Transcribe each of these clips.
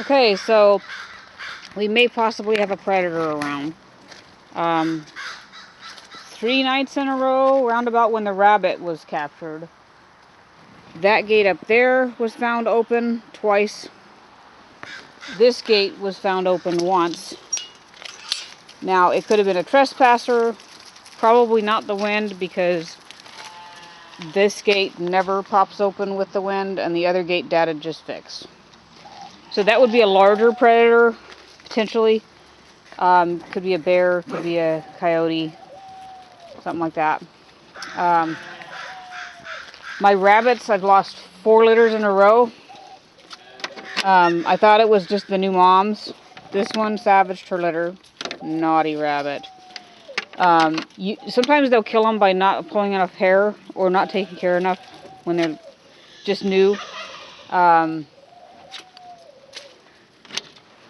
Okay, so we may possibly have a predator around. 3 nights in a row, round about when the rabbit was captured. That gate up there was found open twice. This gate was found open once. Now, it could have been a trespasser, probably not the wind, because this gate never pops open with the wind, and the other gate Dad had just fixed. So that would be a larger predator, potentially. Could be a bear, could be a coyote, something like that. My rabbits, I've lost 4 litters in a row. I thought it was just the new moms. This one savaged her litter. Naughty rabbit. Sometimes they'll kill them by not pulling enough hair or not taking care enough when they're just new.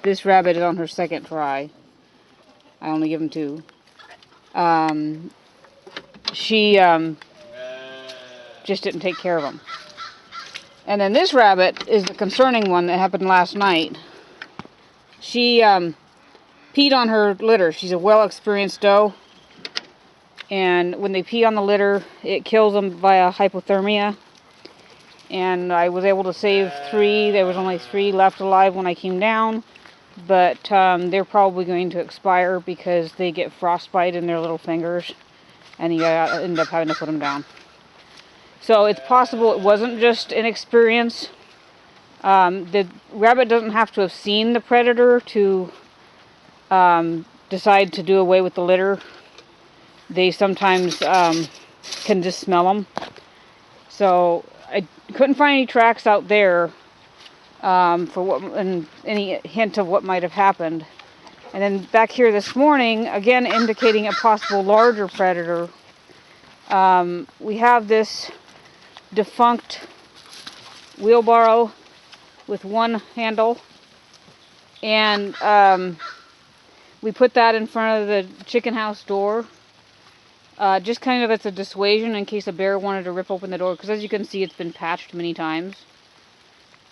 This rabbit is on her second try. I only give them 2. She just didn't take care of them. And then this rabbit is the concerning one that happened last night. She peed on her litter. She's a well-experienced doe. And when they pee on the litter, it kills them via hypothermia. And I was able to save 3. There was only 3 left alive when I came down. But they're probably going to expire because they get frostbite in their little fingers. And you end up having to put them down. So it's possible it wasn't just inexperience. The rabbit doesn't have to have seen the predator to decide to do away with the litter. They sometimes can just smell them. So I couldn't find any tracks out there and any hint of what might have happened. And then back here this morning, again indicating a possible larger predator, we have this defunct wheelbarrow with 1 handle, and we put that in front of the chicken house door, just kind of as a dissuasion in case a bear wanted to rip open the door, because as you can see, it's been patched many times.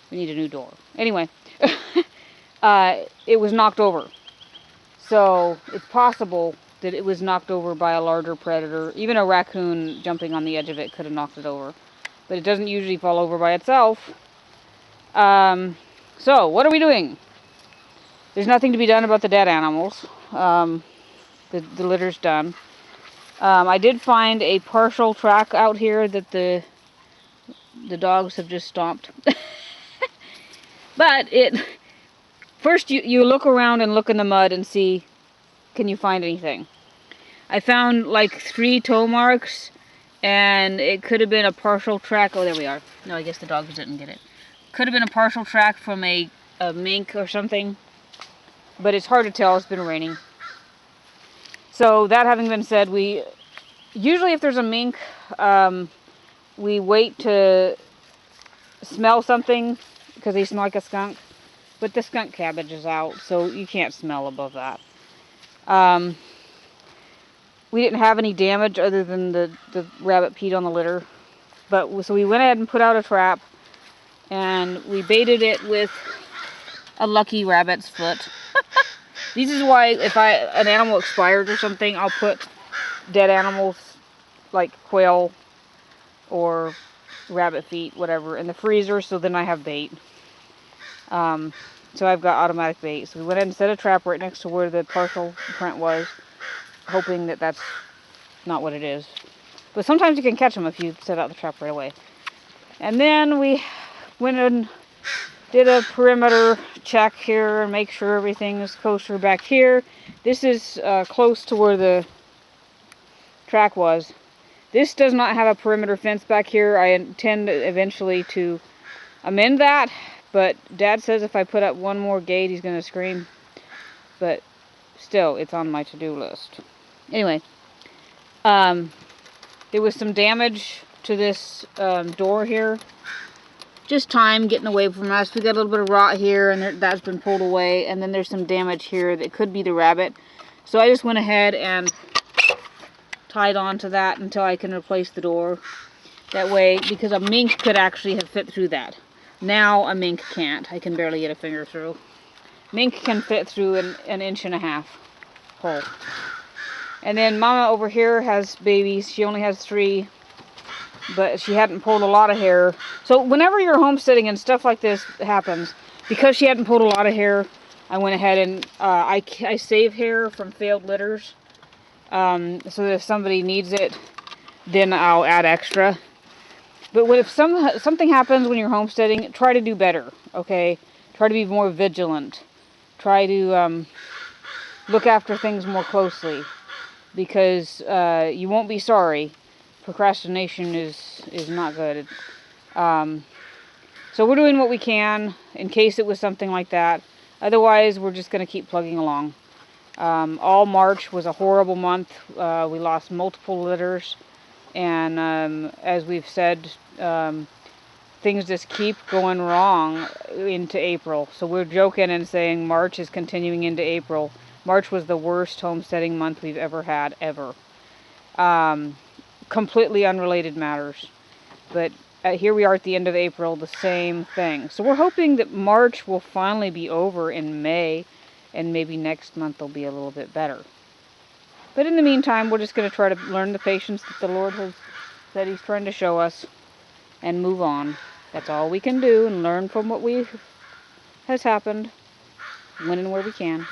We need a new door. Anyway, it was knocked over, so it's possible that it was knocked over by a larger predator. Even a raccoon jumping on the edge of it could have knocked it over. But it doesn't usually fall over by itself. So, what are we doing? There's nothing to be done about the dead animals. The litter's done. I did find a partial track out here that the dogs have just stomped. But first you look around and look in the mud and see, can you find anything? I found like 3 toe marks. And it could have been a partial track. Oh, there we are. No, I guess the dogs didn't get it. Could have been a partial track from a mink or something. But it's hard to tell. It's been raining. So that having been said, we usually, if there's a mink, we wait to smell something because they smell like a skunk. But the skunk cabbage is out, so you can't smell above that. We didn't have any damage other than the rabbit peed on the litter. So we went ahead and put out a trap. And we baited it with a lucky rabbit's foot. This is why if an animal expires or something, I'll put dead animals like quail or rabbit feet, whatever, in the freezer, so then I have bait. So I've got automatic bait. So we went ahead and set a trap right next to where the partial print was, hoping that that's not what it is. But sometimes you can catch them if you set out the trap right away. And then we went and did a perimeter check here and make sure everything is kosher back here. This is close to where the track was. This does not have a perimeter fence back here. I intend eventually to amend that, but Dad says if I put up 1 more gate, he's going to scream. But still, it's on my to-do list. Anyway, there was some damage to this door here. Just time getting away from us. We got a little bit of rot here, and that's been pulled away. And then there's some damage here that could be the rabbit. So I just went ahead and tied on to that until I can replace the door. That way, because a mink could actually have fit through that. Now a mink can't. I can barely get a finger through. Mink can fit through an 1.5 inch hole. And then Mama over here has babies. She only has 3, but she hadn't pulled a lot of hair. So whenever you're homesteading and stuff like this happens, because she hadn't pulled a lot of hair, I went ahead and I save hair from failed litters. So that if somebody needs it, then I'll add extra. But if something happens when you're homesteading, try to do better, okay? Try to be more vigilant. Try to look after things more closely, because you won't be sorry. Procrastination is not good. So we're doing what we can in case it was something like that. Otherwise, we're just going to keep plugging along. All March was a horrible month. We lost multiple litters. And as we've said, things just keep going wrong into April. So we're joking and saying March is continuing into April. March was the worst homesteading month we've ever had, ever. Completely unrelated matters. But here we are at the end of April, the same thing. So we're hoping that March will finally be over in May, and maybe next month will be a little bit better. But in the meantime, we're just going to try to learn the patience that the Lord has said He's trying to show us and move on. That's all we can do, and learn from what has happened, when and where we can.